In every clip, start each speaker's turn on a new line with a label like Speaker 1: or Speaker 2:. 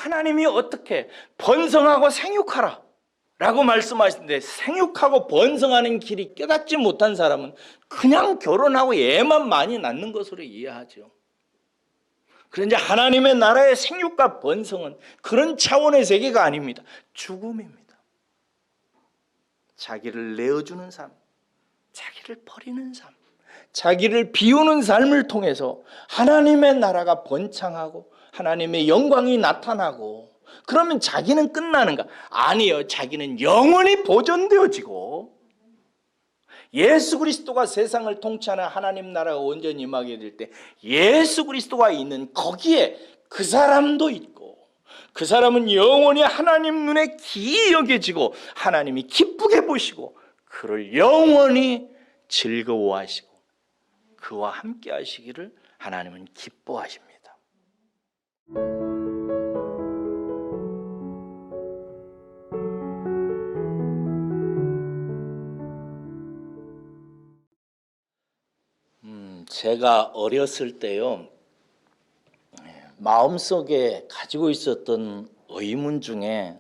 Speaker 1: 하나님이 어떻게 번성하고 생육하라 라고 말씀하시는데, 생육하고 번성하는 길이 깨닫지 못한 사람은 그냥 결혼하고 애만 많이 낳는 것으로 이해하죠. 그런데 하나님의 나라의 생육과 번성은 그런 차원의 세계가 아닙니다. 죽음입니다. 자기를 내어주는 삶, 자기를 버리는 삶, 자기를 비우는 삶을 통해서 하나님의 나라가 번창하고 하나님의 영광이 나타나고, 그러면 자기는 끝나는가? 아니요. 자기는 영원히 보존되어지고 예수 그리스도가 세상을 통치하는 하나님 나라가 온전히 임하게 될 때 예수 그리스도가 있는 거기에 그 사람도 있고, 그 사람은 영원히 하나님 눈에 기이 여겨지고 하나님이 기쁘게 보시고 그를 영원히 즐거워하시고 그와 함께 하시기를 하나님은 기뻐하십니다. 제가 어렸을 때요, 마음속에 가지고 있었던 의문 중에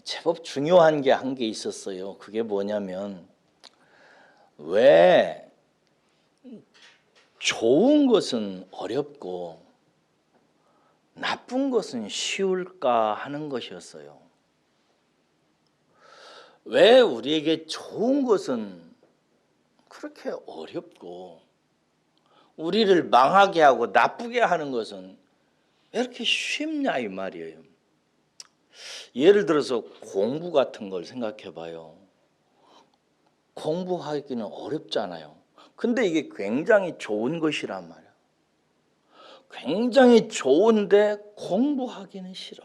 Speaker 1: 제법 중요한 게 한 개 있었어요. 그게 뭐냐면, 왜 좋은 것은 어렵고 나쁜 것은 쉬울까 하는 것이었어요. 왜 우리에게 좋은 것은 그렇게 어렵고 우리를 망하게 하고 나쁘게 하는 것은 왜 이렇게 쉽냐 이 말이에요. 예를 들어서 공부 같은 걸 생각해 봐요. 공부하기는 어렵잖아요. 근데 이게 굉장히 좋은 것이란 말이야. 굉장히 좋은데 공부하기는 싫어.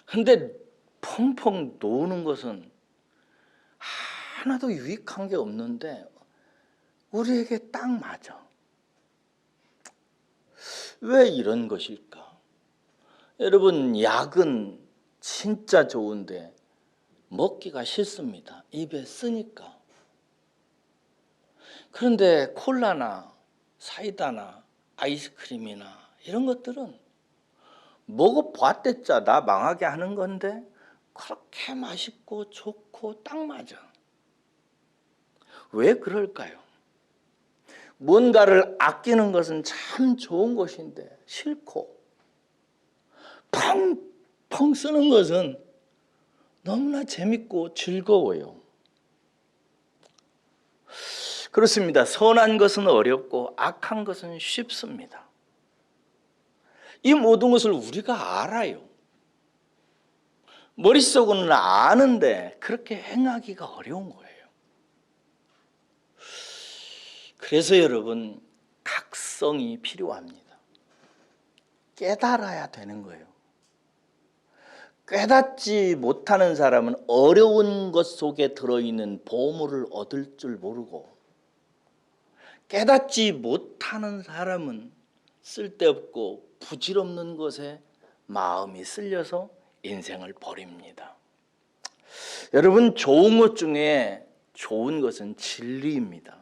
Speaker 1: 근데 펑펑 노는 것은 하나도 유익한 게 없는데 우리에게 딱 맞아. 왜 이런 것일까? 여러분, 약은 진짜 좋은데 먹기가 싫습니다. 입에 쓰니까. 그런데 콜라나 사이다나 아이스크림이나 이런 것들은 먹어봤댔자 나 망하게 하는 건데 그렇게 맛있고 좋고 딱 맞아. 왜 그럴까요? 뭔가를 아끼는 것은 참 좋은 것인데 싫고, 펑펑 쓰는 것은 너무나 재밌고 즐거워요. 그렇습니다. 선한 것은 어렵고 악한 것은 쉽습니다. 이 모든 것을 우리가 알아요. 머릿속으로는 아는데 그렇게 행하기가 어려운 거예요. 그래서 여러분, 각성이 필요합니다. 깨달아야 되는 거예요. 깨닫지 못하는 사람은 어려운 것 속에 들어있는 보물을 얻을 줄 모르고, 깨닫지 못하는 사람은 쓸데없고 부질없는 것에 마음이 쓸려서 인생을 버립니다. 여러분, 좋은 것 중에 좋은 것은 진리입니다.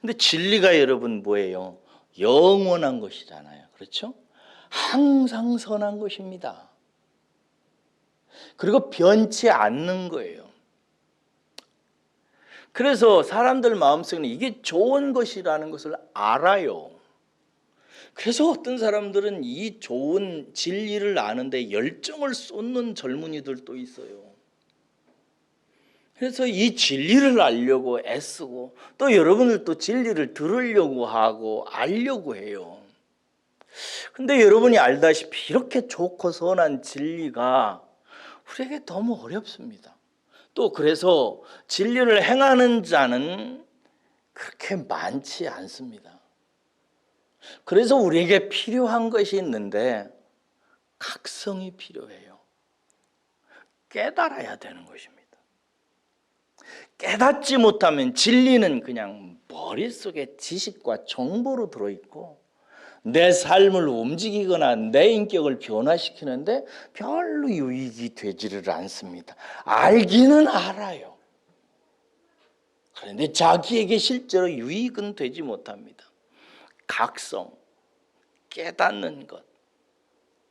Speaker 1: 근데 진리가 여러분 뭐예요? 영원한 것이잖아요. 그렇죠? 항상 선한 것입니다. 그리고 변치 않는 거예요. 그래서 사람들 마음속에는 이게 좋은 것이라는 것을 알아요. 그래서 어떤 사람들은 이 좋은 진리를 아는데 열정을 쏟는 젊은이들도 있어요. 그래서 이 진리를 알려고 애쓰고, 또 여러분들도 진리를 들으려고 하고 알려고 해요. 근데 여러분이 알다시피 이렇게 좋고 선한 진리가 우리에게 너무 어렵습니다. 또 그래서 진리를 행하는 자는 그렇게 많지 않습니다. 그래서 우리에게 필요한 것이 있는데 각성이 필요해요. 깨달아야 되는 것입니다. 깨닫지 못하면 진리는 그냥 머릿속에 지식과 정보로 들어있고 내 삶을 움직이거나 내 인격을 변화시키는데 별로 유익이 되지를 않습니다. 알기는 알아요. 그런데 자기에게 실제로 유익은 되지 못합니다. 각성, 깨닫는 것,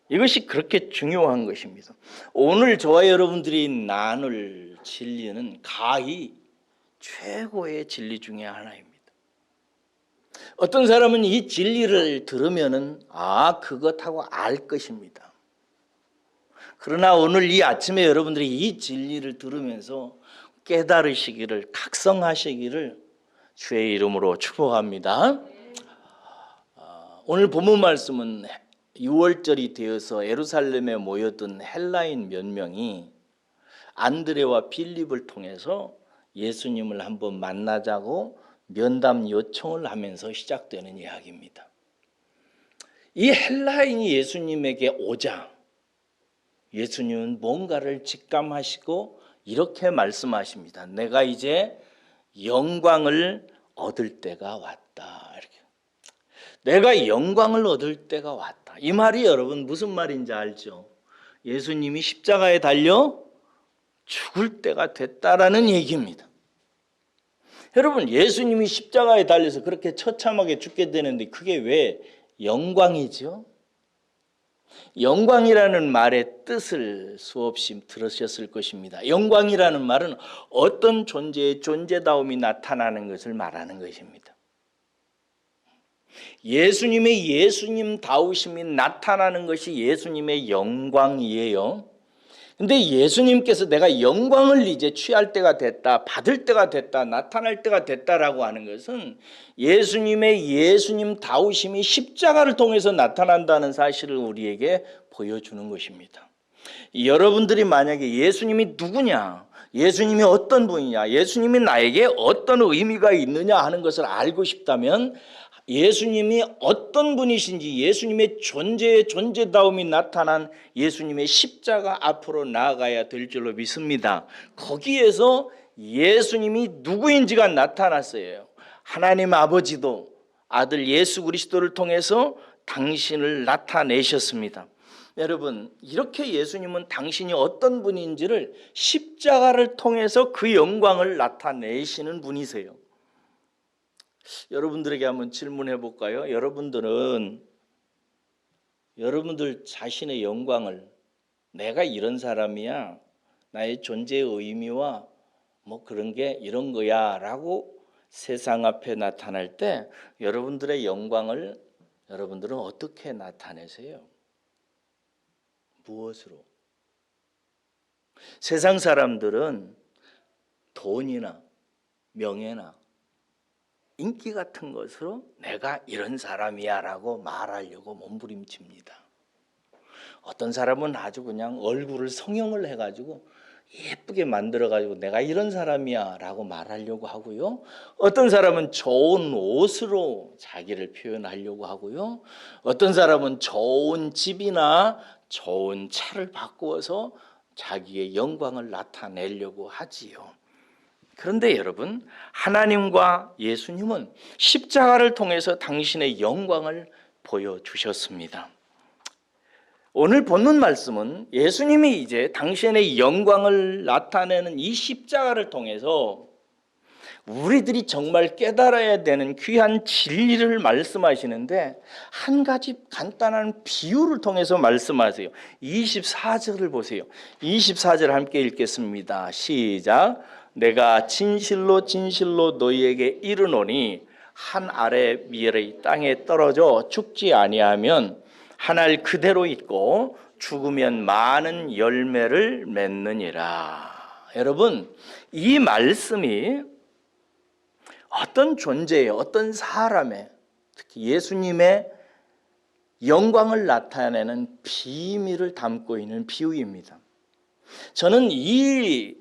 Speaker 1: 이것이 그렇게 중요한 것입니다. 오늘 저와 여러분들이 나눌 진리는 가히 최고의 진리 중에 하나입니다. 어떤 사람은 이 진리를 들으면은 그것하고 알 것입니다. 그러나 오늘 이 아침에 여러분들이 이 진리를 들으면서 깨달으시기를, 각성하시기를 주의 이름으로 축복합니다. 오늘 본문 말씀은 6월절이 되어서 예루살렘에 모여든 헬라인 몇 명이 안드레와 빌립을 통해서 예수님을 한번 만나자고 면담 요청을 하면서 시작되는 이야기입니다. 이 헬라인이 예수님에게 오자 예수님은 뭔가를 직감하시고 이렇게 말씀하십니다. 내가 이제 영광을 얻을 때가 왔다. 이렇게. 내가 영광을 얻을 때가 왔다. 이 말이 여러분 무슨 말인지 알죠? 예수님이 십자가에 달려 죽을 때가 됐다라는 얘기입니다. 여러분, 예수님이 십자가에 달려서 그렇게 처참하게 죽게 되는데 그게 왜 영광이죠? 영광이라는 말의 뜻을 수없이 들으셨을 것입니다. 영광이라는 말은 어떤 존재의 존재다움이 나타나는 것을 말하는 것입니다. 예수님의 예수님다우심이 나타나는 것이 예수님의 영광이에요. 근데 예수님께서 내가 영광을 이제 취할 때가 됐다, 받을 때가 됐다, 나타날 때가 됐다라고 하는 것은 예수님의 예수님다우심이 십자가를 통해서 나타난다는 사실을 우리에게 보여주는 것입니다. 여러분들이 만약에 예수님이 누구냐, 예수님이 어떤 분이냐, 예수님이 나에게 어떤 의미가 있느냐 하는 것을 알고 싶다면 예수님이 어떤 분이신지, 예수님의 존재의 존재다움이 나타난 예수님의 십자가 앞으로 나아가야 될 줄로 믿습니다. 거기에서 예수님이 누구인지가 나타났어요. 하나님 아버지도 아들 예수 그리스도를 통해서 당신을 나타내셨습니다. 여러분, 이렇게 예수님은 당신이 어떤 분인지를 십자가를 통해서 그 영광을 나타내시는 분이세요. 여러분들에게 한번 질문해 볼까요? 여러분들 자신의 영광을 내가 이런 사람이야, 나의 존재의 의미와 뭐 그런 게 이런 거야 라고 세상 앞에 나타날 때 여러분들의 영광을 여러분들은 어떻게 나타내세요? 무엇으로? 세상 사람들은 돈이나 명예나 인기 같은 것으로 내가 이런 사람이야 라고 말하려고 몸부림칩니다. 어떤 사람은 아주 그냥 얼굴을 성형을 해가지고 예쁘게 만들어가지고 내가 이런 사람이야 라고 말하려고 하고요. 어떤 사람은 좋은 옷으로 자기를 표현하려고 하고요. 어떤 사람은 좋은 집이나 좋은 차를 바꾸어서 자기의 영광을 나타내려고 하지요. 그런데 여러분, 하나님과 예수님은 십자가를 통해서 당신의 영광을 보여주셨습니다. 오늘 본문 말씀은 예수님이 이제 당신의 영광을 나타내는 이 십자가를 통해서 우리들이 정말 깨달아야 되는 귀한 진리를 말씀하시는데 한 가지 간단한 비유를 통해서 말씀하세요. 24절을 보세요. 24절 함께 읽겠습니다. 시작. 내가 진실로 진실로 너희에게 이르노니 한 알의 밀이 땅에 떨어져 죽지 아니하면 한 알 그대로 있고 죽으면 많은 열매를 맺느니라. 여러분, 이 말씀이 어떤 존재의, 어떤 사람의, 특히 예수님의 영광을 나타내는 비밀을 담고 있는 비유입니다. 저는 이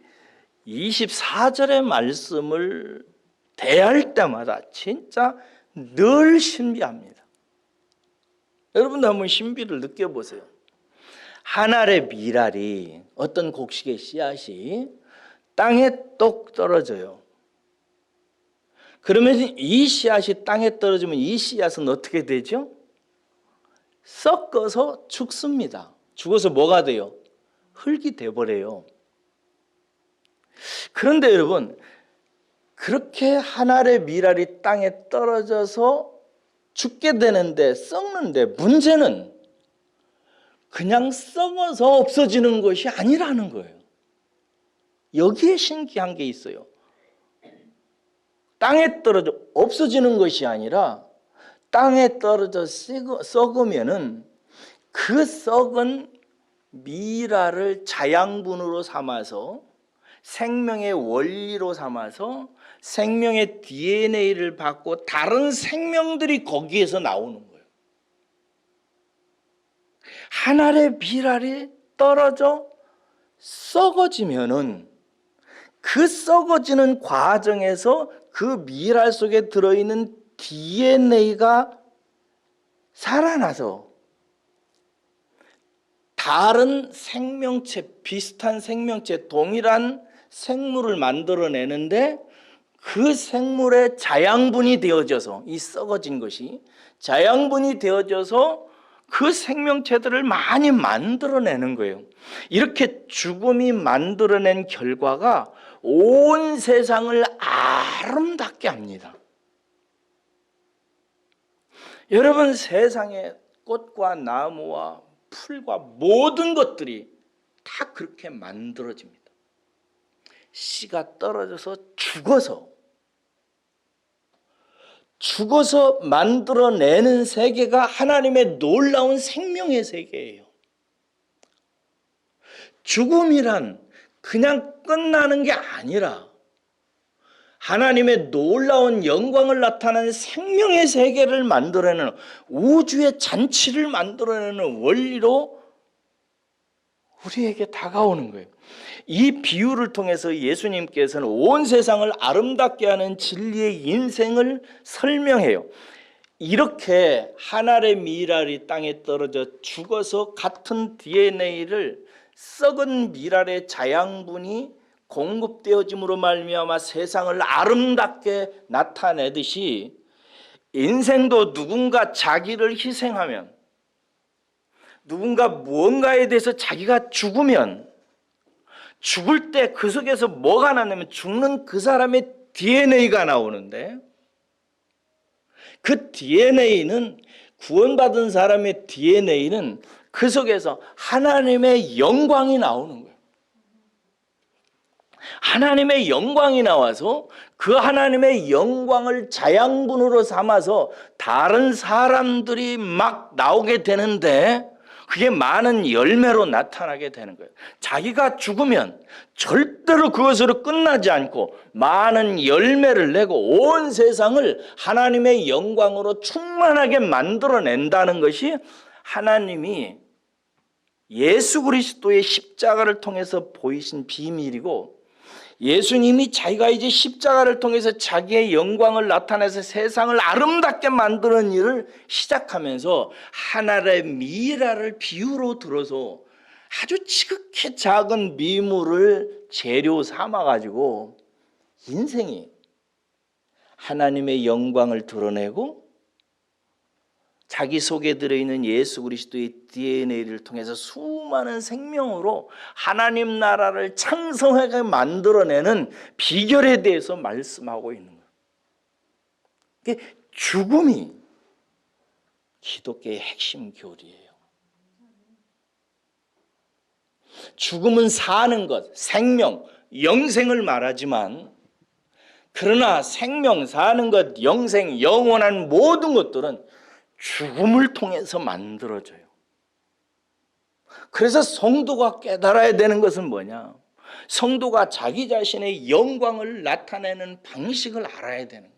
Speaker 1: 24절의 말씀을 대할 때마다 진짜 늘 신비합니다. 여러분도 한번 신비를 느껴보세요. 한 알의 밀알이, 어떤 곡식의 씨앗이 땅에 똑 떨어져요. 그러면 이 씨앗이 땅에 떨어지면 이 씨앗은 어떻게 되죠? 썩어서 죽습니다. 죽어서 뭐가 돼요? 흙이 돼버려요. 그런데 여러분, 그렇게 한 알의 밀알이 땅에 떨어져서 죽게 되는데 썩는데 문제는 그냥 썩어서 없어지는 것이 아니라는 거예요. 여기에 신기한 게 있어요. 땅에 떨어져 없어지는 것이 아니라 땅에 떨어져 썩으면은 그 썩은 미라를 자양분으로 삼아서 생명의 원리로 삼아서 생명의 DNA를 받고 다른 생명들이 거기에서 나오는 거예요. 한 알의 미랄이 떨어져 썩어지면은 그 썩어지는 과정에서 그 미랄 속에 들어있는 DNA가 살아나서 다른 생명체, 비슷한 생명체, 동일한 생물을 만들어내는데 그 생물의 자양분이 되어져서 이 썩어진 것이 자양분이 되어져서 그 생명체들을 많이 만들어내는 거예요. 이렇게 죽음이 만들어낸 결과가 온 세상을 아름답게 합니다. 여러분, 세상의 꽃과 나무와 풀과 모든 것들이 다 그렇게 만들어집니다. 씨가 떨어져서 죽어서 만들어내는 세계가 하나님의 놀라운 생명의 세계예요. 죽음이란 그냥 끝나는 게 아니라 하나님의 놀라운 영광을 나타내는 생명의 세계를 만들어내는 우주의 잔치를 만들어내는 원리로 우리에게 다가오는 거예요. 이 비유를 통해서 예수님께서는 온 세상을 아름답게 하는 진리의 인생을 설명해요. 이렇게 한 알의 미랄이 땅에 떨어져 죽어서 같은 DNA를 썩은 미랄의 자양분이 공급되어짐으로 말미암아 세상을 아름답게 나타내듯이 인생도 누군가 자기를 희생하면, 누군가 무언가에 대해서 자기가 죽으면, 죽을 때 그 속에서 뭐가 나냐면 죽는 그 사람의 DNA가 나오는데, 그 DNA는, 구원받은 사람의 DNA는 그 속에서 하나님의 영광이 나오는 거예요. 하나님의 영광이 나와서 그 하나님의 영광을 자양분으로 삼아서 다른 사람들이 막 나오게 되는데 그게 많은 열매로 나타나게 되는 거예요. 자기가 죽으면 절대로 그것으로 끝나지 않고 많은 열매를 내고 온 세상을 하나님의 영광으로 충만하게 만들어낸다는 것이 하나님이 예수 그리스도의 십자가를 통해서 보이신 비밀이고, 예수님이 자기가 이제 십자가를 통해서 자기의 영광을 나타내서 세상을 아름답게 만드는 일을 시작하면서 하나의 미랄을 비유로 들어서 아주 지극히 작은 미물을 재료 삼아가지고 인생이 하나님의 영광을 드러내고 자기 속에 들어있는 예수 그리스도의 DNA를 통해서 수많은 생명으로 하나님 나라를 창성하게 만들어내는 비결에 대해서 말씀하고 있는 거예요. 죽음이 기독교의 핵심 교리예요. 죽음은 사는 것, 생명, 영생을 말하지만, 그러나 생명, 사는 것, 영생, 영원한 모든 것들은 죽음을 통해서 만들어져요. 그래서 성도가 깨달아야 되는 것은 뭐냐? 성도가 자기 자신의 영광을 나타내는 방식을 알아야 되는 거예요.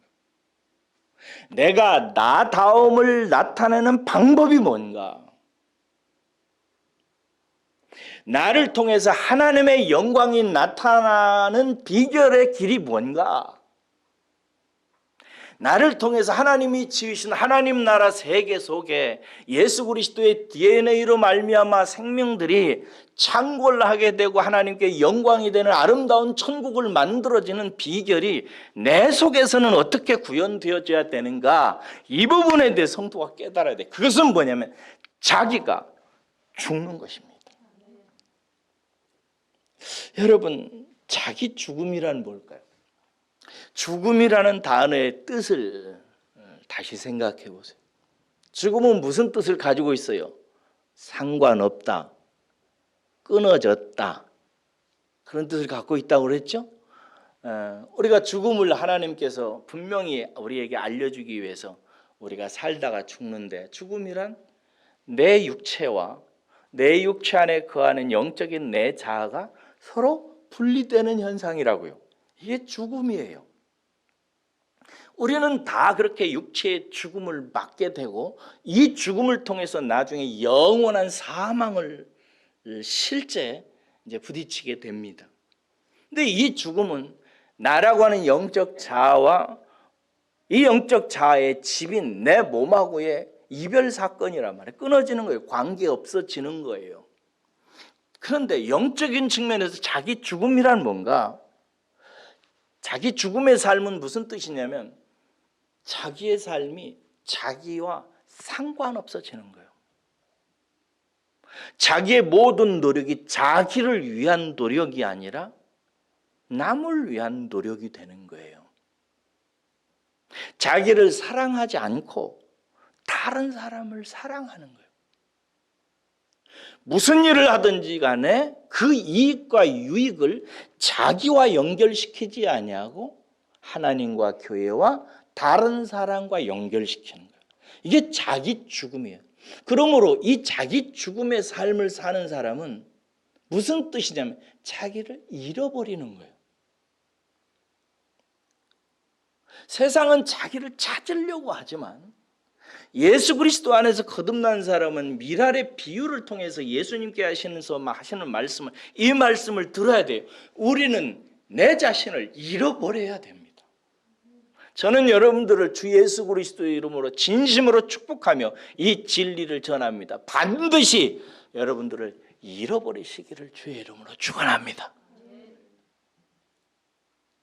Speaker 1: 내가 나다움을 나타내는 방법이 뭔가? 나를 통해서 하나님의 영광이 나타나는 비결의 길이 뭔가? 나를 통해서 하나님이 지으신 하나님 나라 세계 속에 예수 그리스도의 DNA로 말미암아 생명들이 창궐하게 되고 하나님께 영광이 되는 아름다운 천국을 만들어지는 비결이 내 속에서는 어떻게 구현되어져야 되는가? 이 부분에 대해 성도가 깨달아야 돼. 그것은 뭐냐면 자기가 죽는 것입니다. 여러분, 자기 죽음이란 뭘까요? 죽음이라는 단어의 뜻을 다시 생각해 보세요. 죽음은 무슨 뜻을 가지고 있어요? 상관없다, 끊어졌다, 그런 뜻을 갖고 있다고 그랬죠. 우리가 죽음을 하나님께서 분명히 우리에게 알려주기 위해서 우리가 살다가 죽는데, 죽음이란 내 육체와 내 육체 안에 거하는 영적인 내 자아가 서로 분리되는 현상이라고요. 이게 죽음이에요. 우리는 다 그렇게 육체의 죽음을 맞게 되고, 이 죽음을 통해서 나중에 영원한 사망을 실제 이제 부딪히게 됩니다. 근데 이 죽음은 나라고 하는 영적 자아와 이 영적 자아의 집인 내 몸하고의 이별 사건이란 말이에요. 끊어지는 거예요. 관계 없어지는 거예요. 그런데 영적인 측면에서 자기 죽음이란 뭔가, 자기 죽음의 삶은 무슨 뜻이냐면 자기의 삶이 자기와 상관없어지는 거예요. 자기의 모든 노력이 자기를 위한 노력이 아니라 남을 위한 노력이 되는 거예요. 자기를 사랑하지 않고 다른 사람을 사랑하는 거예요. 무슨 일을 하든지 간에 그 이익과 유익을 자기와 연결시키지 아니하고 하나님과 교회와 다른 사람과 연결시키는 거예요. 이게 자기 죽음이에요. 그러므로 이 자기 죽음의 삶을 사는 사람은 무슨 뜻이냐면 자기를 잃어버리는 거예요. 세상은 자기를 찾으려고 하지만 예수 그리스도 안에서 거듭난 사람은 미랄의 비유를 통해서 예수님께 하시는 말씀을, 이 말씀을 들어야 돼요. 우리는 내 자신을 잃어버려야 됩니다. 저는 여러분들을 주 예수 그리스도의 이름으로 진심으로 축복하며 이 진리를 전합니다. 반드시 여러분들을 잃어버리시기를 주의 이름으로 축원합니다.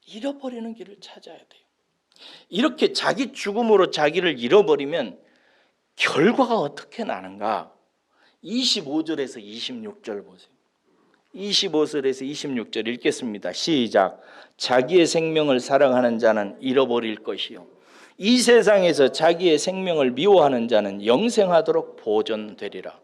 Speaker 1: 잃어버리는 길을 찾아야 돼요. 이렇게 자기 죽음으로 자기를 잃어버리면 결과가 어떻게 나는가? 25절에서 26절 보세요. 25절에서 26절 읽겠습니다. 시작. 자기의 생명을 사랑하는 자는 잃어버릴 것이요, 이 세상에서 자기의 생명을 미워하는 자는 영생하도록 보존되리라.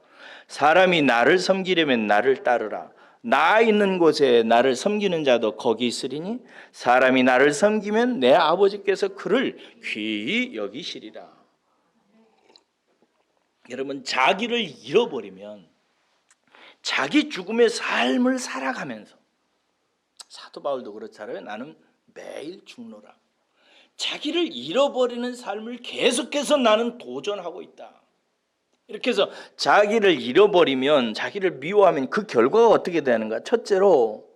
Speaker 1: 사람이 나를 섬기려면 나를 따르라. 나 있는 곳에 나를 섬기는 자도 거기 있으리니 사람이 나를 섬기면 내 아버지께서 그를 귀히 여기시리라. 여러분, 자기를 잃어버리면 자기 죽음의 삶을 살아가면서, 사도 바울도 그렇잖아요. 나는 매일 죽노라. 자기를 잃어버리는 삶을 계속해서 나는 도전하고 있다. 이렇게 해서 자기를 잃어버리면, 자기를 미워하면 그 결과가 어떻게 되는가? 첫째로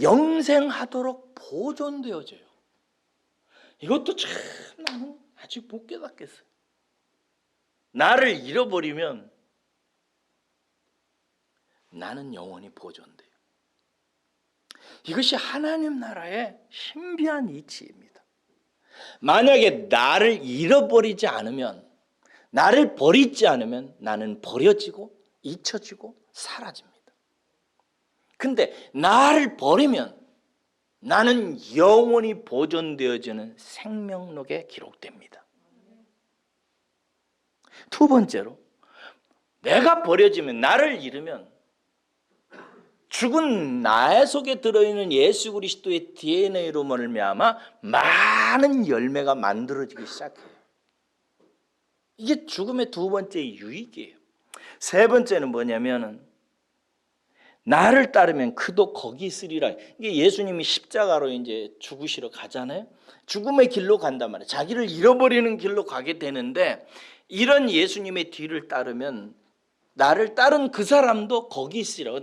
Speaker 1: 영생하도록 보존되어져요. 이것도 참 나는 아직 못 깨닫겠어요. 나를 잃어버리면 나는 영원히 보존돼요. 이것이 하나님 나라의 신비한 이치입니다. 만약에 나를 잃어버리지 않으면, 나를 버리지 않으면 나는 버려지고 잊혀지고 사라집니다. 근데 나를 버리면 나는 영원히 보존되어지는 생명록에 기록됩니다. 두 번째로, 내가 버려지면, 나를 잃으면 죽은 나 속에 들어있는 예수 그리스도의 DNA로 말미암아 많은 열매가 만들어지기 시작해요. 이게 죽음의 두 번째 유익이에요. 세 번째는 뭐냐면은 나를 따르면 그도 거기 있으리라. 이게 예수님이 십자가로 이제 죽으시러 가잖아요. 죽음의 길로 간단 말이에요. 자기를 잃어버리는 길로 가게 되는데, 이런 예수님의 뒤를 따르면 나를 따른 그 사람도 거기 있으리라.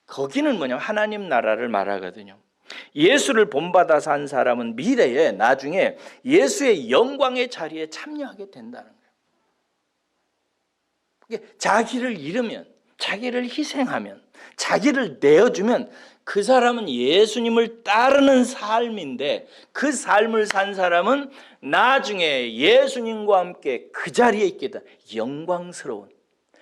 Speaker 1: 거기는 뭐냐면 하나님 나라를 말하거든요. 예수를 본받아 산 사람은 미래에, 나중에 예수의 영광의 자리에 참여하게 된다는 거예요. 자기를 잃으면, 자기를 희생하면, 자기를 내어주면 그 사람은 예수님을 따르는 삶인데, 그 삶을 산 사람은 나중에 예수님과 함께 그 자리에 있게 돼. 영광스러운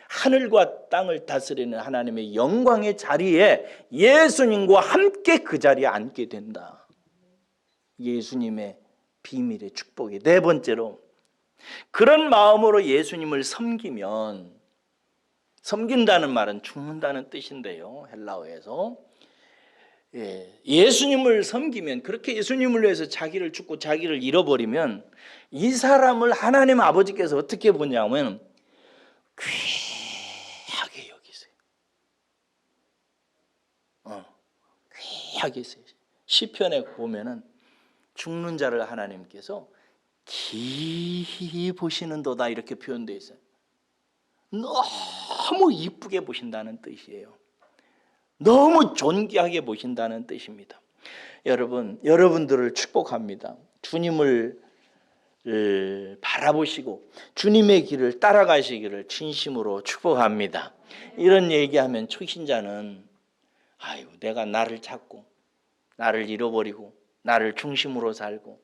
Speaker 1: 하늘과 땅을 다스리는 하나님의 영광의 자리에 예수님과 함께 그 자리에 앉게 된다. 예수님의 비밀의 축복이. 네 번째로, 그런 마음으로 예수님을 섬기면, 섬긴다는 말은 죽는다는 뜻인데요, 헬라어에서. 예수님을 섬기면, 그렇게 예수님을 위해서 자기를 죽고 자기를 잃어버리면 이 사람을 하나님 아버지께서 어떻게 보냐면 귀하게 여기세요. 귀하게 여기세요. 시편에 보면은 죽는 자를 하나님께서 기히 보시는도다 이렇게 표현되어 있어요. 너무 이쁘게 보신다는 뜻이에요. 너무 존귀하게 보신다는 뜻입니다. 여러분, 여러분들을 축복합니다. 주님을 바라보시고 주님의 길을 따라가시기를 진심으로 축복합니다. 이런 얘기하면 초신자는 아유, 내가 나를 찾고 나를 잃어버리고 나를 중심으로 살고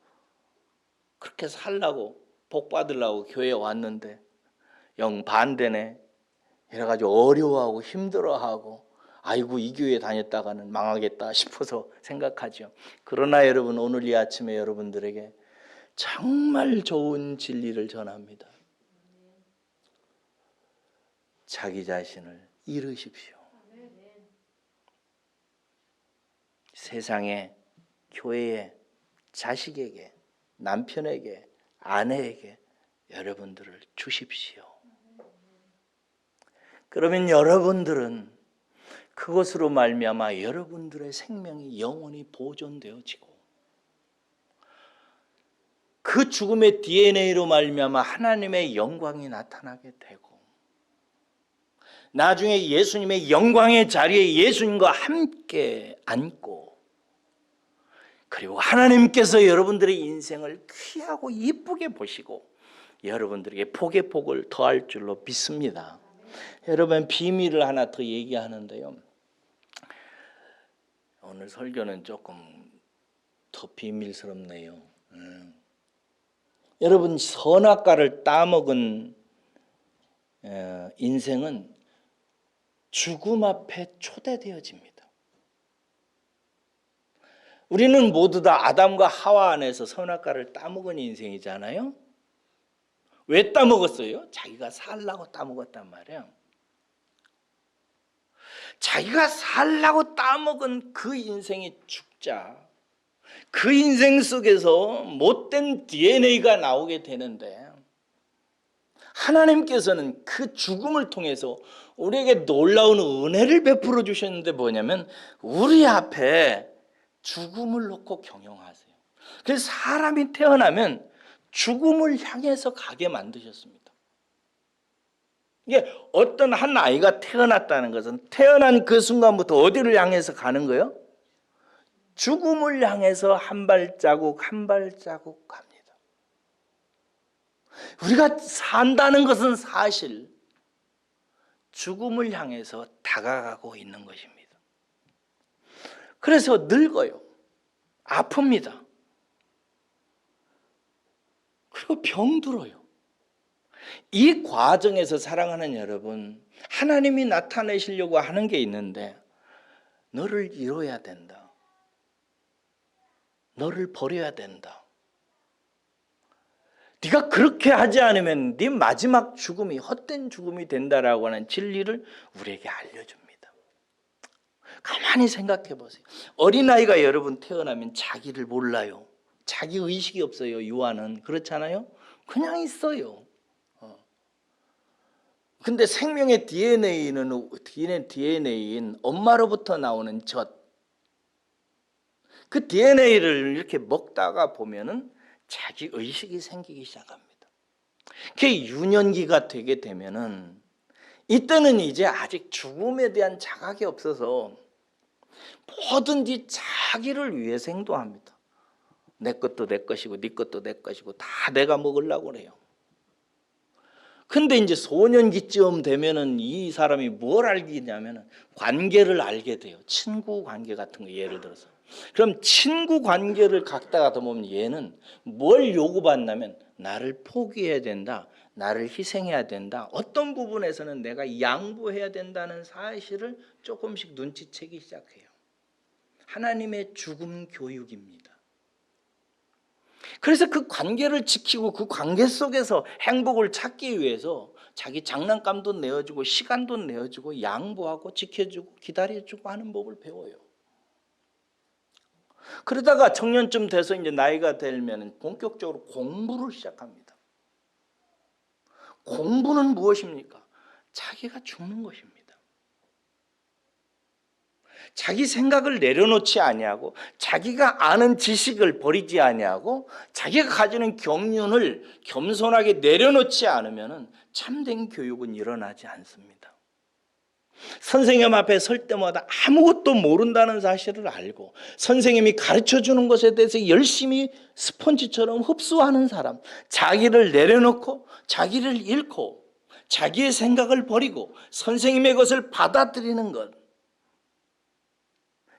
Speaker 1: 그렇게 살라고 복 받으려고 교회에 왔는데 영 반대네. 여러 가지 어려워하고 힘들어하고 아이고 이 교회 다녔다가는 망하겠다 싶어서 생각하죠. 그러나 여러분, 오늘 이 아침에 여러분들에게 정말 좋은 진리를 전합니다. 자기 자신을 잃으십시오. 세상에, 교회에, 자식에게, 남편에게, 아내에게 여러분들을 주십시오. 그러면 여러분들은 그것으로 말미암아 여러분들의 생명이 영원히 보존되어지고 그 죽음의 DNA로 말미암아 하나님의 영광이 나타나게 되고 나중에 예수님의 영광의 자리에 예수님과 함께 앉고 그리고 하나님께서 여러분들의 인생을 귀하고 이쁘게 보시고 여러분들에게 복의 복을 더할 줄로 믿습니다. 여러분, 비밀을 하나 더 얘기하는데요. 오늘 설교는 조금 더 비밀스럽네요. 여러분, 선악과를 따먹은 인생은 죽음 앞에 초대되어집니다. 우리는 모두 다 아담과 하와 안에서 선악과를 따먹은 인생이잖아요. 왜 따먹었어요? 자기가 살라고 따먹었단 말이에요. 자기가 살라고 따먹은 그 인생이 죽자 그 인생 속에서 못된 DNA가 나오게 되는데 하나님께서는 그 죽음을 통해서 우리에게 놀라운 은혜를 베풀어 주셨는데 뭐냐면 우리 앞에 죽음을 놓고 경영하세요. 그래서 사람이 태어나면 죽음을 향해서 가게 만드셨습니다. 이게 어떤 한 아이가 태어났다는 것은 태어난 그 순간부터 어디를 향해서 가는 거예요? 죽음을 향해서 한 발자국 한 발자국 갑니다. 우리가 산다는 것은 사실 죽음을 향해서 다가가고 있는 것입니다. 그래서 늙어요. 아픕니다. 그리고 병들어요. 이 과정에서 사랑하는 여러분, 하나님이 나타내시려고 하는 게 있는데 너를 잃어야 된다. 너를 버려야 된다. 네가 그렇게 하지 않으면 네 마지막 죽음이 헛된 죽음이 된다라고 하는 진리를 우리에게 알려줍니다. 가만히 생각해 보세요. 어린아이가 여러분 태어나면 자기를 몰라요. 자기 의식이 없어요. 유아는. 그렇잖아요. 그냥 있어요. 근데 생명의 DNA인 엄마로부터 나오는 젖, 그 DNA를 이렇게 먹다가 보면은 자기 의식이 생기기 시작합니다. 그게 유년기가 되게 되면은 이때는 이제 아직 죽음에 대한 자각이 없어서 뭐든지 자기를 위해서 행동합니다. 내 것도 내 것이고 네 것도 내 것이고 다 내가 먹으려고 그래요. 근데 이제 소년기쯤 되면은 이 사람이 뭘 알겠냐면은 관계를 알게 돼요. 친구 관계 같은 거 예를 들어서. 그럼 친구 관계를 갖다가 보면 얘는 뭘 요구받냐면 나를 포기해야 된다. 나를 희생해야 된다. 어떤 부분에서는 내가 양보해야 된다는 사실을 조금씩 눈치채기 시작해요. 하나님의 죽음 교육입니다. 그래서 그 관계를 지키고 그 관계 속에서 행복을 찾기 위해서 자기 장난감도 내어주고 시간도 내어주고 양보하고 지켜주고 기다려주고 하는 법을 배워요. 그러다가 청년쯤 돼서 이제 나이가 들면 본격적으로 공부를 시작합니다. 공부는 무엇입니까? 자기가 죽는 것입니다. 자기 생각을 내려놓지 아니하고 자기가 아는 지식을 버리지 아니하고 자기가 가지는 경륜을 겸손하게 내려놓지 않으면 참된 교육은 일어나지 않습니다. 선생님 앞에 설 때마다 아무것도 모른다는 사실을 알고 선생님이 가르쳐주는 것에 대해서 열심히 스펀지처럼 흡수하는 사람, 자기를 내려놓고 자기를 잃고 자기의 생각을 버리고 선생님의 것을 받아들이는 것,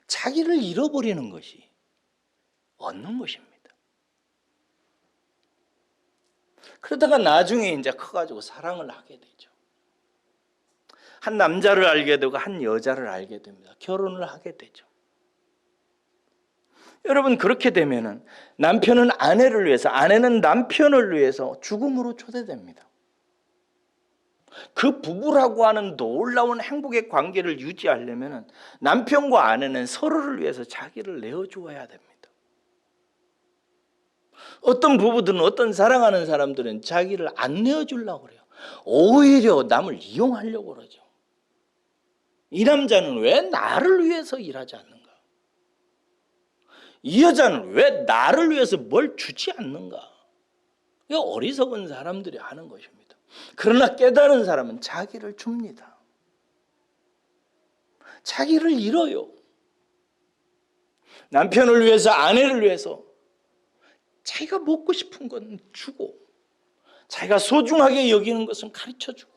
Speaker 1: 자기를 잃어버리는 것이 얻는 것입니다. 그러다가 나중에 이제 커가지고 사랑을 하게 되죠. 한 남자를 알게 되고 한 여자를 알게 됩니다. 결혼을 하게 되죠. 여러분, 그렇게 되면은 남편은 아내를 위해서, 아내는 남편을 위해서 죽음으로 초대됩니다. 그 부부라고 하는 놀라운 행복의 관계를 유지하려면 남편과 아내는 서로를 위해서 자기를 내어주어야 됩니다. 어떤 부부들은, 어떤 사랑하는 사람들은 자기를 안 내어주려고 그래요. 오히려 남을 이용하려고 그러죠. 이 남자는 왜 나를 위해서 일하지 않는가? 이 여자는 왜 나를 위해서 뭘 주지 않는가? 이거 어리석은 사람들이 하는 것입니다. 그러나 깨달은 사람은 자기를 줍니다. 자기를 잃어요. 남편을 위해서, 아내를 위해서 자기가 먹고 싶은 건 주고 자기가 소중하게 여기는 것은 가르쳐주고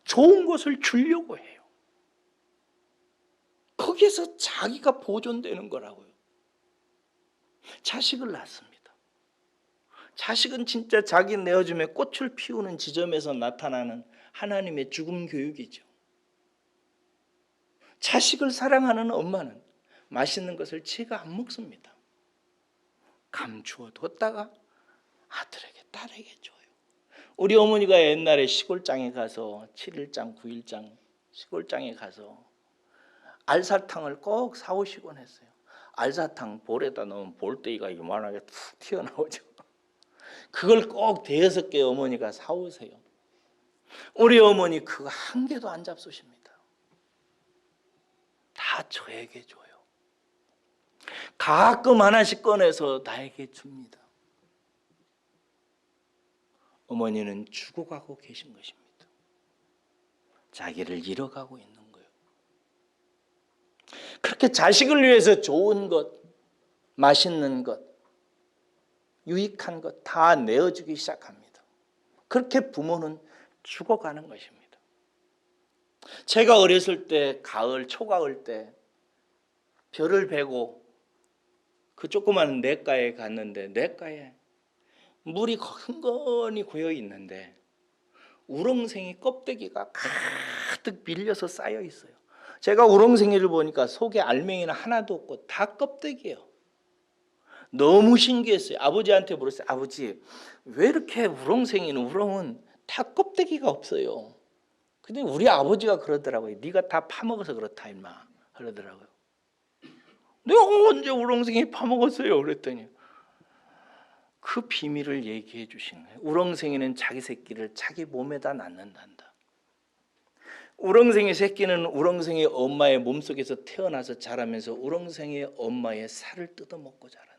Speaker 1: 좋은 것을 주려고 해요. 거기에서 자기가 보존되는 거라고요. 자식을 낳습니다. 자식은 진짜 자기 내어줌에 꽃을 피우는 지점에서 나타나는 하나님의 죽음 교육이죠. 자식을 사랑하는 엄마는 맛있는 것을 지가 안 먹습니다. 감추어 뒀다가 아들에게, 딸에게 줘요. 우리 어머니가 옛날에 시골장에 가서 7일장, 9일장 시골장에 가서 알사탕을 꼭 사오시곤 했어요. 알사탕 볼에다 넣으면 볼때기가 이만하게 툭 튀어나오죠. 그걸 꼭 5-6개 어머니가 사오세요. 우리 어머니 그거 한 개도 안 잡수십니다. 다 저에게 줘요. 가끔 하나씩 꺼내서 나에게 줍니다. 어머니는 죽어가고 계신 것입니다. 자기를 잃어가고 있는 거예요. 그렇게 자식을 위해서 좋은 것, 맛있는 것, 유익한 것 다 내어주기 시작합니다. 그렇게 부모는 죽어가는 것입니다. 제가 어렸을 때 가을, 초가을 때 별을 베고 그 조그마한 냇가에 갔는데 냇가에 물이 흥건히 고여 있는데 우렁생이 껍데기가 가득 밀려서 쌓여 있어요. 제가 우렁생이를 보니까 속에 알맹이는 하나도 없고 다 껍데기예요. 너무 신기했어요. 아버지한테 물었어요. 아버지, 왜 이렇게 우렁은 다 껍데기가 없어요? 근데 우리 아버지가 그러더라고요. 네가 다 파먹어서 그렇다 임마 그러더라고요. 내가 언제 우렁생이 파먹었어요? 그랬더니 그 비밀을 얘기해 주신 거예요. 우렁생이는 자기 새끼를 자기 몸에다 낳는단다. 우렁생이 새끼는 우렁생이 엄마의 몸속에서 태어나서 자라면서 우렁생이 엄마의 살을 뜯어먹고 자란다.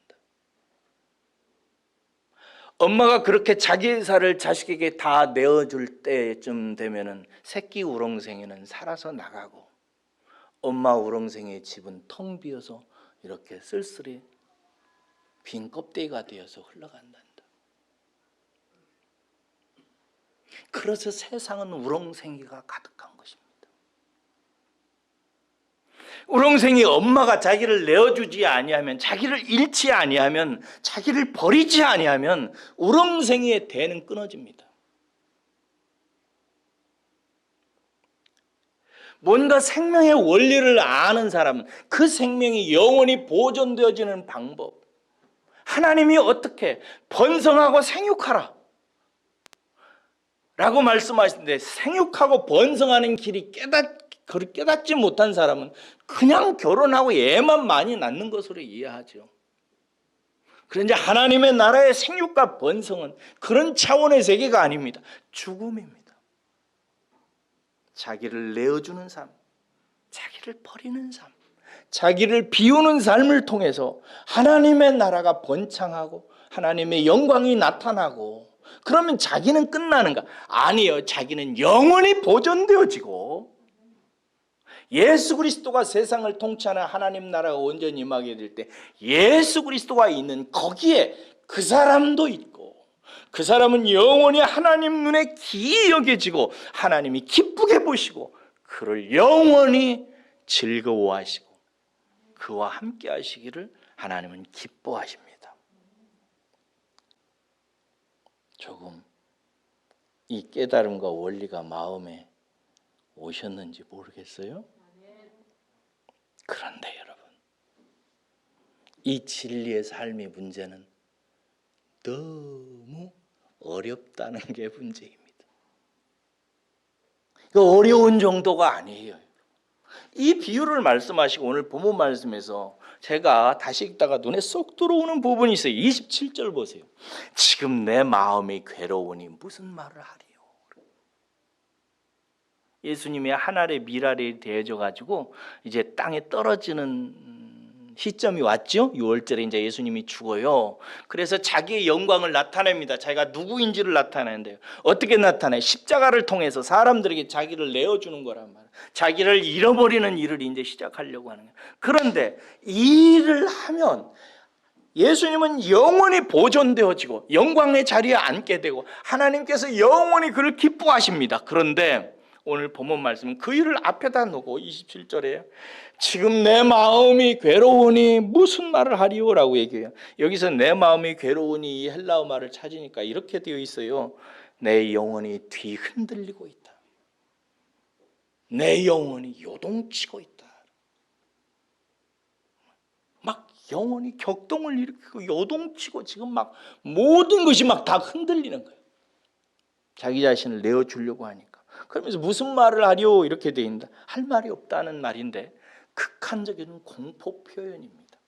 Speaker 1: 엄마가 그렇게 자기의 살을 자식에게 다 내어줄 때쯤 되면은 새끼 우렁생이는 살아서 나가고 엄마 우렁생이의 집은 텅 비어서 이렇게 쓸쓸히 빈 껍데기가 되어서 흘러간단다. 그래서 세상은 우렁생이가 가득한 것입니다. 우렁생이 엄마가 자기를 내어주지 아니하면, 자기를 잃지 아니하면, 자기를 버리지 아니하면 우렁생이의 대는 끊어집니다. 뭔가 생명의 원리를 아는 사람은 그 생명이 영원히 보존되어지는 방법, 하나님이 어떻게 번성하고 생육하라 라고 말씀하시는데, 생육하고 번성하는 길이 깨닫지 못한 사람은 그냥 결혼하고 애만 많이 낳는 것으로 이해하죠. 그런데 하나님의 나라의 생육과 번성은 그런 차원의 세계가 아닙니다. 죽음입니다. 자기를 내어주는 삶, 자기를 버리는 삶, 자기를 비우는 삶을 통해서 하나님의 나라가 번창하고 하나님의 영광이 나타나고, 그러면 자기는 끝나는가? 아니요. 자기는 영원히 보존되어지고, 예수 그리스도가 세상을 통치하는 하나님 나라가 온전히 임하게 될 때 예수 그리스도가 있는 거기에 그 사람도 있고, 그 사람은 영원히 하나님 눈에 기이 여겨지고 하나님이 기쁘게 보시고 그를 영원히 즐거워하시고 그와 함께 하시기를 하나님은 기뻐하십니다. 조금 이 깨달음과 원리가 마음에 오셨는지 모르겠어요. 그런데 여러분, 이 진리의 삶의 문제는 너무 어렵다는 게 문제입니다. 어려운 정도가 아니에요. 이 비유를 말씀하시고 오늘 본문 말씀에서 제가 다시 읽다가 눈에 쏙 들어오는 부분이 있어요. 27절 보세요. 지금 내 마음이 괴로우니 무슨 말을 하리요. 예수님이 한 알의 밀알이 되어져 가지고 이제 땅에 떨어지는 시점이 왔죠. 6월절에 이제 예수님이 죽어요. 그래서 자기의 영광을 나타냅니다. 자기가 누구인지를 나타내는데요. 어떻게 나타내? 십자가를 통해서 사람들에게 자기를 내어주는 거란 말이에요. 자기를 잃어버리는 일을 이제 시작하려고 하는 거예요. 그런데 이 일을 하면 예수님은 영원히 보존되어지고 영광의 자리에 앉게 되고 하나님께서 영원히 그를 기뻐하십니다. 그런데 오늘 본문 말씀은 그 일을 앞에다 놓고 27절에 지금 내 마음이 괴로우니 무슨 말을 하리요? 라고 얘기해요. 여기서 내 마음이 괴로우니 이 헬라어 말을 찾으니까 이렇게 되어 있어요. 내 영혼이 뒤흔들리고 있다. 내 영혼이 요동치고 있다. 막 영혼이 격동을 일으키고 요동치고 지금 막 모든 것이 막 다 흔들리는 거예요. 자기 자신을 내어주려고 하니까. 그러면서 무슨 말을 하리요? 이렇게 되어 있는다. 할 말이 없다는 말인데 극한적인 공포 표현입니다.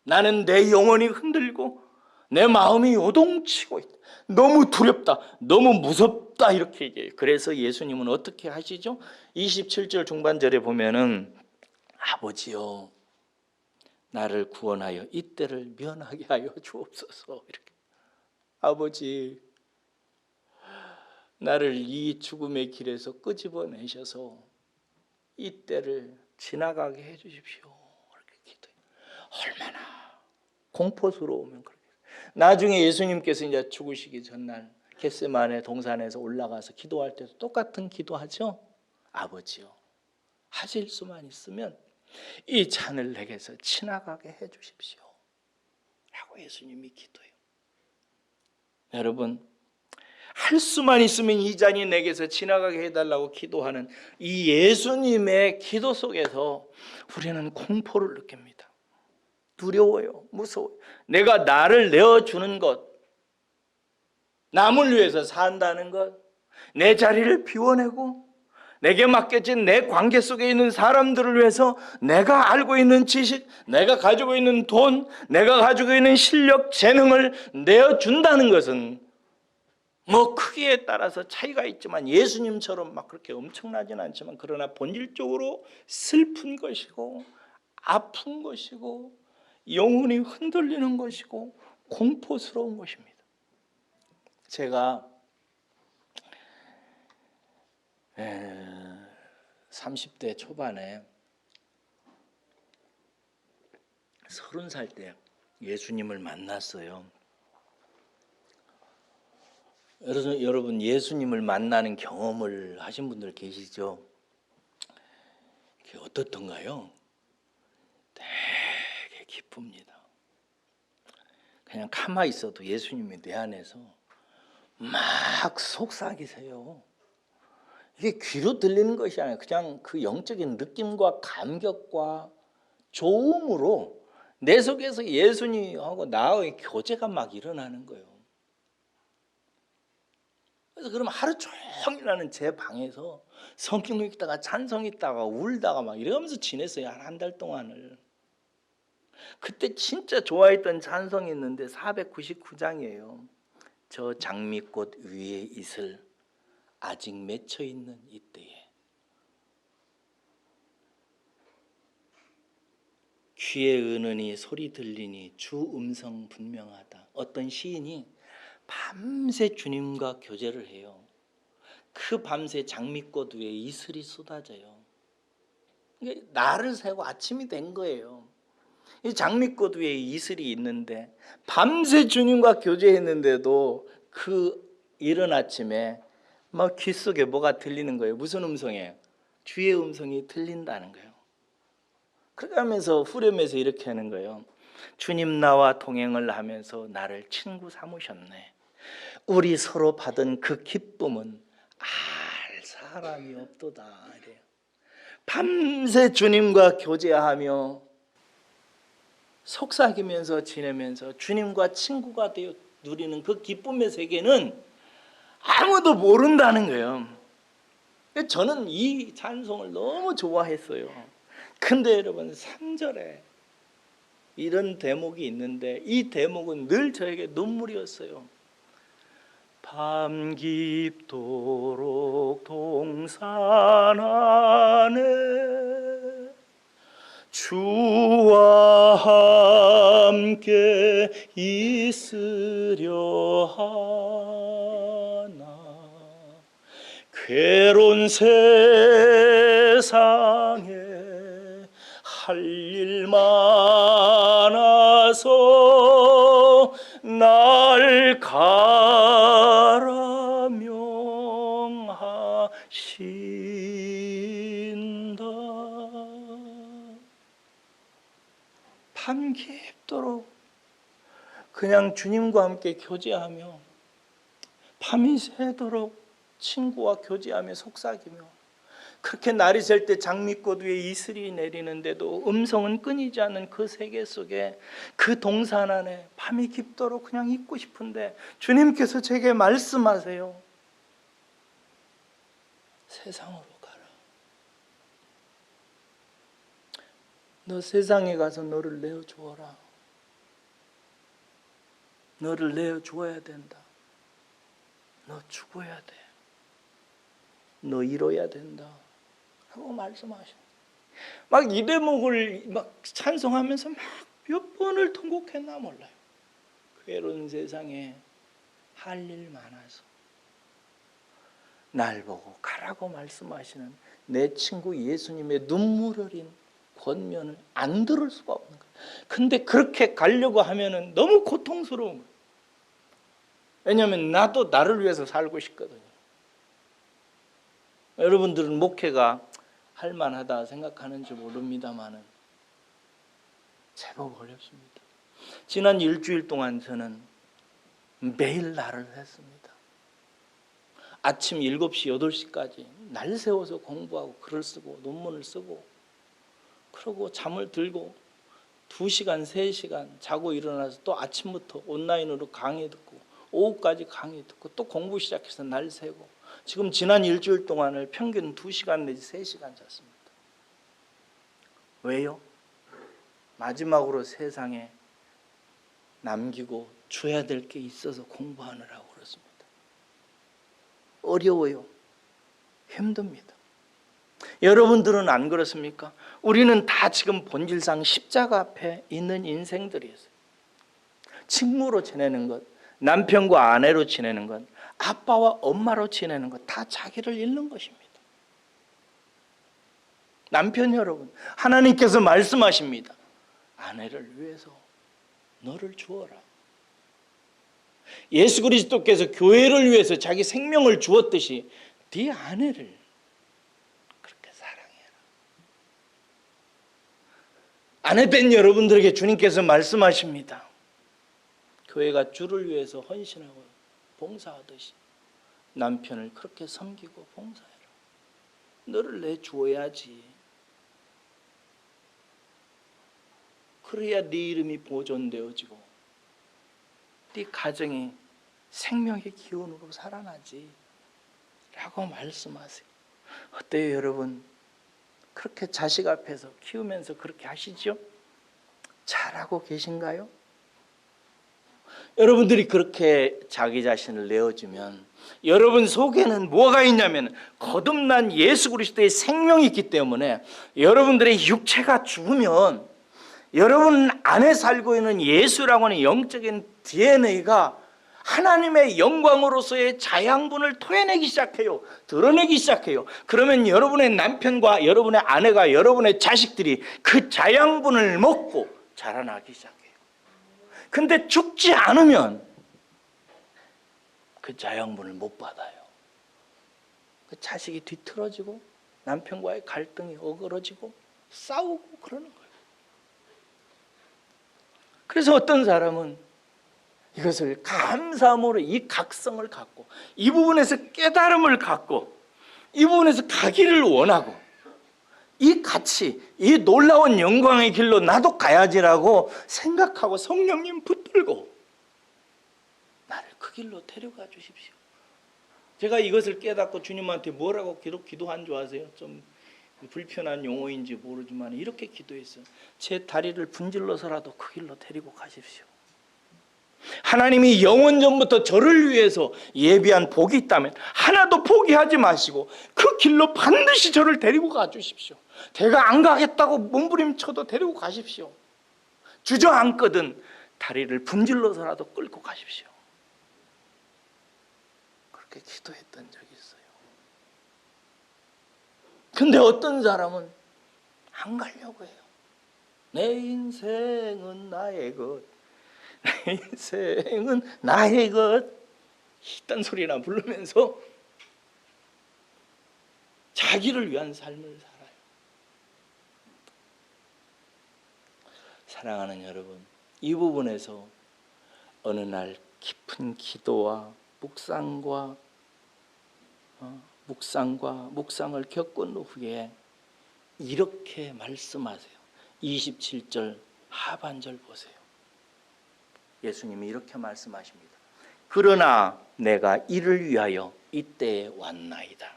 Speaker 1: 나는 내 영혼이 흔들리고 내 마음이 요동치고 있다. 너무 두렵다. 너무 무섭다. 이렇게 얘기해요. 그래서 예수님은 어떻게 하시죠? 27절 중반절에 보면은 아버지요, 나를 구원하여 이때를 면하게 하여 주옵소서. 이렇게. 아버지, 나를 이 죽음의 길에서 끄집어내셔서 이때를 지나가게 해주십시오. 이렇게 기도해요. 얼마나 공포스러우면 그렇게. 나중에 예수님께서 이제 죽으시기 전날 겟세마네 동산에서 올라가서 기도할 때도 똑같은 기도하죠. 아버지요, 하실 수만 있으면 이 잔을 내게서 지나가게 해주십시오. 라고 예수님이 기도해요. 여러분, 할 수만 있으면 이 잔이 내게서 지나가게 해달라고 기도하는 이 예수님의 기도 속에서 우리는 공포를 느낍니다. 두려워요. 무서워요. 내가 나를 내어주는 것, 남을 위해서 산다는 것, 내 자리를 비워내고 내게 맡겨진 내 관계 속에 있는 사람들을 위해서 내가 알고 있는 지식, 내가 가지고 있는 돈, 내가 가지고 있는 실력, 재능을 내어준다는 것은 뭐 크기에 따라서 차이가 있지만 예수님처럼 막 그렇게 엄청나진 않지만 그러나 본질적으로 슬픈 것이고 아픈 것이고 영혼이 흔들리는 것이고 공포스러운 것입니다. 제가 30대 초반에 30살 때 예수님을 만났어요. 여러분 예수님을 만나는 경험을 하신 분들 계시죠? 그게 어떻던가요? 되게 기쁩니다. 그냥 가만히 있어도 예수님이 내 안에서 막 속삭이세요. 이게 귀로 들리는 것이 아니라 그냥 그 영적인 느낌과 감격과 좋음으로 내 속에서 예수님하고 나의 교제가 막 일어나는 거예요. 그래서 그러면 하루 종일 나는 제 방에서 성경 읽다가 찬송 읽다가 울다가 막 이러면서 지냈어요. 한 달 동안을. 그때 진짜 좋아했던 찬송이 있는데 499장이에요. 저 장미꽃 위에 이슬 아직 맺혀 있는 이때에 귀에 은은히 소리 들리니 주 음성 분명하다. 어떤 시인이 밤새 주님과 교제를 해요. 그 밤새 장미꽃 위에 이슬이 쏟아져요. 날을 새고 아침이 된 거예요. 이 장미꽃 위에 이슬이 있는데 밤새 주님과 교제했는데도 그 이른 아침에 막 귀 속에 뭐가 들리는 거예요. 무슨 음성이에요? 주의 음성이 들린다는 거예요. 그러면서 후렴에서 이렇게 하는 거예요. 주님 나와 동행을 하면서 나를 친구 삼으셨네. 우리 서로 받은 그 기쁨은 알 사람이 없도다. 이래요. 밤새 주님과 교제하며 속삭이면서 지내면서 주님과 친구가 되어 누리는 그 기쁨의 세계는 아무도 모른다는 거예요. 저는 이 찬송을 너무 좋아했어요. 근데 여러분 3절에 이런 대목이 있는데 이 대목은 늘 저에게 눈물이었어요. 밤 깊도록 동산 안에 주와 함께 있으려 하나 괴로운 세상에 할 일 많아서 날 가라 명하신다. 밤 깊도록 그냥 주님과 함께 교제하며 밤이 새도록 친구와 교제하며 속삭이며 그렇게 날이 셀 때 장미꽃 위에 이슬이 내리는데도 음성은 끊이지 않는 그 세계 속에 그 동산 안에 밤이 깊도록 그냥 있고 싶은데 주님께서 제게 말씀하세요. 세상으로 가라. 너 세상에 가서 너를 내어주어라. 너를 내어주어야 된다. 너 죽어야 돼. 너 잃어야 된다. 하고 말씀하셔. 막 이 대목을 막 찬송하면서 막 몇 번을 통곡했나 몰라요. 괴로운 세상에 할 일 많아서 날 보고 가라고 말씀하시는 내 친구 예수님의 눈물 어린 권면을 안 들을 수가 없는 거예요. 근데 그렇게 가려고 하면은 너무 고통스러운 거예요. 왜냐하면 나도 나를 위해서 살고 싶거든요. 여러분들은 목회가 할만하다 생각하는지 모릅니다만은 제법 어렵습니다. 지난 일주일 동안 저는 매일 날을 했습니다. 아침 7시, 8시까지 날 세워서 공부하고 글을 쓰고 논문을 쓰고 그러고 잠을 들고 2시간, 3시간 자고 일어나서 또 아침부터 온라인으로 강의 듣고 오후까지 강의 듣고 또 공부 시작해서 날 새고 지금 지난 일주일 동안을 평균 2시간 내지 3시간 잤습니다. 왜요? 마지막으로 세상에 남기고 줘야 될 게 있어서 공부하느라고 그렇습니다. 어려워요. 힘듭니다. 여러분들은 안 그렇습니까? 우리는 다 지금 본질상 십자가 앞에 있는 인생들이었어요. 친구로 지내는 것, 남편과 아내로 지내는 것, 아빠와 엄마로 지내는 것, 다 자기를 잃는 것입니다. 남편 여러분, 하나님께서 말씀하십니다. 아내를 위해서 너를 주어라. 예수 그리스도께서 교회를 위해서 자기 생명을 주었듯이 네 아내를 그렇게 사랑해라. 아내된 여러분들에게 주님께서 말씀하십니다. 교회가 주를 위해서 헌신하고 봉사하듯이 남편을 그렇게 섬기고 봉사해라. 너를 내주어야지. 그래야 네 이름이 보존되어지고 네 가정이 생명의 기운으로 살아나지 라고 말씀하세요. 어때요 여러분? 그렇게 자식 앞에서 키우면서 그렇게 하시죠? 잘하고 계신가요? 여러분들이 그렇게 자기 자신을 내어주면 여러분 속에는 뭐가 있냐면 거듭난 예수 그리스도의 생명이 있기 때문에 여러분들의 육체가 죽으면 여러분 안에 살고 있는 예수라고 하는 영적인 DNA가 하나님의 영광으로서의 자양분을 토해내기 시작해요. 드러내기 시작해요. 그러면 여러분의 남편과 여러분의 아내가 여러분의 자식들이 그 자양분을 먹고 자라나기 시작해요. 근데 죽지 않으면 그 자양분을 못 받아요. 그 자식이 뒤틀어지고 남편과의 갈등이 어그러지고 싸우고 그러는 거예요. 그래서 어떤 사람은 이것을 감사함으로 이 각성을 갖고 이 부분에서 깨달음을 갖고 이 부분에서 가기를 원하고 이 가치, 이 놀라운 영광의 길로 나도 가야지라고 생각하고 성령님 붙들고 나를 그 길로 데려가 주십시오. 제가 이것을 깨닫고 주님한테 뭐라고 기도한 줄 아세요? 좀 불편한 용어인지 모르지만 이렇게 기도했어요. 제 다리를 분질러서라도 그 길로 데리고 가십시오. 하나님이 영원 전부터 저를 위해서 예비한 복이 있다면 하나도 포기하지 마시고 그 길로 반드시 저를 데리고 가 주십시오. 내가 안 가겠다고 몸부림쳐도 데리고 가십시오. 주저앉거든 다리를 분질러서라도 끌고 가십시오. 그렇게 기도했던 적이 있어요. 근데 어떤 사람은 안 가려고 해요. 내 인생은 나의 것, 내 인생은 나의 것, 이딴 소리나 부르면서 자기를 위한 삶을 살아요. 사랑하는 여러분, 이 부분에서 어느 날 깊은 기도와 묵상을 겪은 후에 이렇게 말씀하세요. 27절 하반절 보세요. 예수님이 이렇게 말씀하십니다. 그러나 내가 이를 위하여 이때에 왔나이다.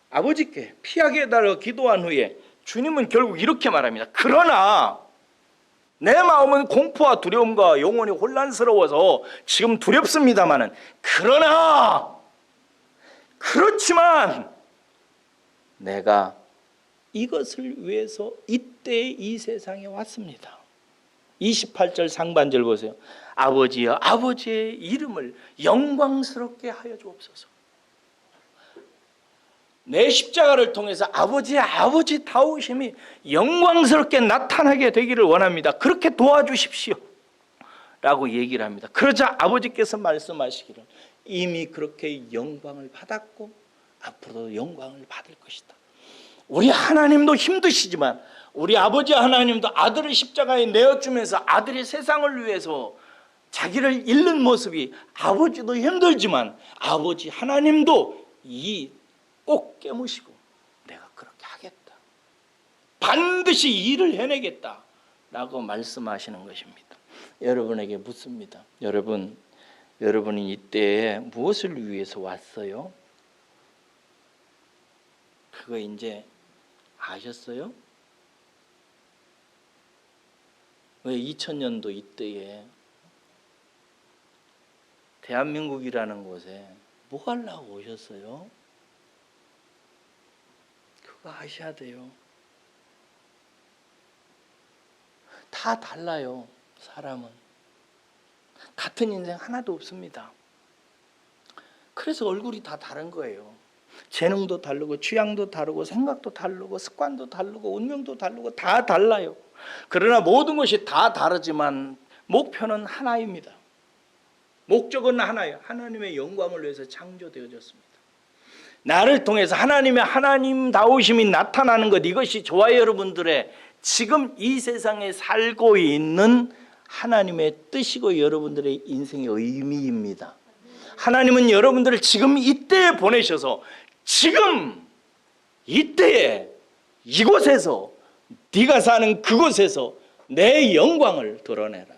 Speaker 1: 아버지께 피하게 해달라고 기도한 후에 주님은 결국 이렇게 말합니다. 그러나 내 마음은 공포와 두려움과 영혼이 혼란스러워서 지금 두렵습니다마는 그렇지만 내가 이것을 위해서 이때 이 세상에 왔습니다. 28절 상반절 보세요. 아버지여 아버지의 이름을 영광스럽게 하여 주옵소서. 내 십자가를 통해서 아버지의 아버지다우심이 영광스럽게 나타나게 되기를 원합니다. 그렇게 도와주십시오 라고 얘기를 합니다. 그러자 아버지께서 말씀하시기를 이미 그렇게 영광을 받았고 앞으로도 영광을 받을 것이다. 우리 하나님도 힘드시지만 우리 아버지 하나님도 아들을 십자가에 내어주면서 아들이 세상을 위해서 자기를 잃는 모습이 아버지도 힘들지만 아버지 하나님도 꼭 깨무시고 내가 그렇게 하겠다. 반드시 일을 해내겠다 라고 말씀하시는 것입니다. 여러분에게 묻습니다. 여러분이 이때에 무엇을 위해서 왔어요? 그거 이제 아셨어요? 왜 2000년도 이때에 대한민국이라는 곳에 뭐 하려고 오셨어요? 그거 아셔야 돼요. 다 달라요. 사람은 같은 인생 하나도 없습니다. 그래서 얼굴이 다 다른 거예요. 재능도 다르고 취향도 다르고 생각도 다르고 습관도 다르고 운명도 다르고 다 달라요. 그러나 모든 것이 다 다르지만 목표는 하나입니다. 목적은 하나예요. 하나님의 영광을 위해서 창조되어졌습니다. 나를 통해서 하나님의 하나님다우심이 나타나는 것, 이것이 저와 여러분들의 지금 이 세상에 살고 있는 하나님의 뜻이고 여러분들의 인생의 의미입니다. 하나님은 여러분들을 지금 이때에 보내셔서 지금 이때에 이곳에서 네가 사는 그곳에서 내 영광을 드러내라.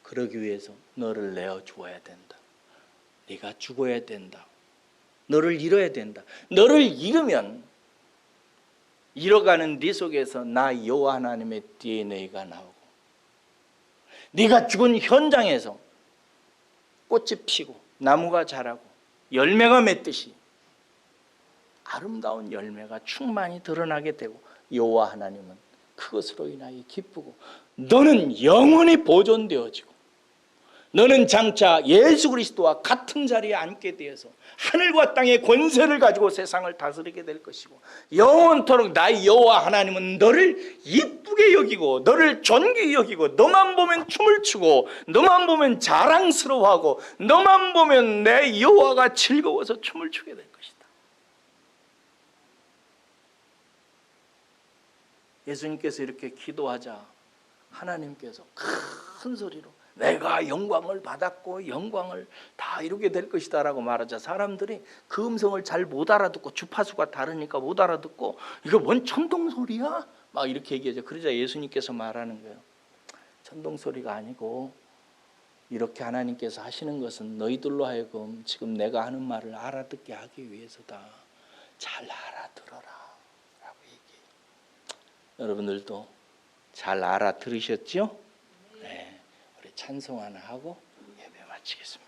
Speaker 1: 그러기 위해서 너를 내어 주어야 된다. 네가 죽어야 된다. 너를 잃어야 된다. 너를 잃으면 잃어가는 네 속에서 나 여호와 하나님의 DNA가 나오고, 네가 죽은 현장에서 꽃이 피고 나무가 자라고 열매가 맺듯이 아름다운 열매가 충만히 드러나게 되고, 여호와 하나님은 그것으로 인하여 기쁘고, 너는 영원히 보존되어지고, 너는 장차 예수 그리스도와 같은 자리에 앉게 되어서 하늘과 땅의 권세를 가지고 세상을 다스리게 될 것이고, 영원토록 나의 여호와 하나님은 너를 이쁘게 여기고 너를 존귀히 여기고, 너만 보면 춤을 추고 너만 보면 자랑스러워하고 너만 보면 내 여호와가 즐거워서 춤을 추게 될 것이다. 예수님께서 이렇게 기도하자 하나님께서 큰 소리로 내가 영광을 받았고 영광을 다 이루게 될 것이다 라고 말하자, 사람들이 그 음성을 잘 못 알아듣고, 주파수가 다르니까 못 알아듣고, 이거 뭔 천동소리야? 막 이렇게 얘기하죠. 그러자 예수님께서 말하는 거예요. 천동소리가 아니고 이렇게 하나님께서 하시는 것은 너희들로 하여금 지금 내가 하는 말을 알아듣게 하기 위해서다. 잘 알아들어라 라고 얘기해요. 여러분들도 잘 알아들으셨죠? 네. 찬송 하나 하고 예배 마치겠습니다.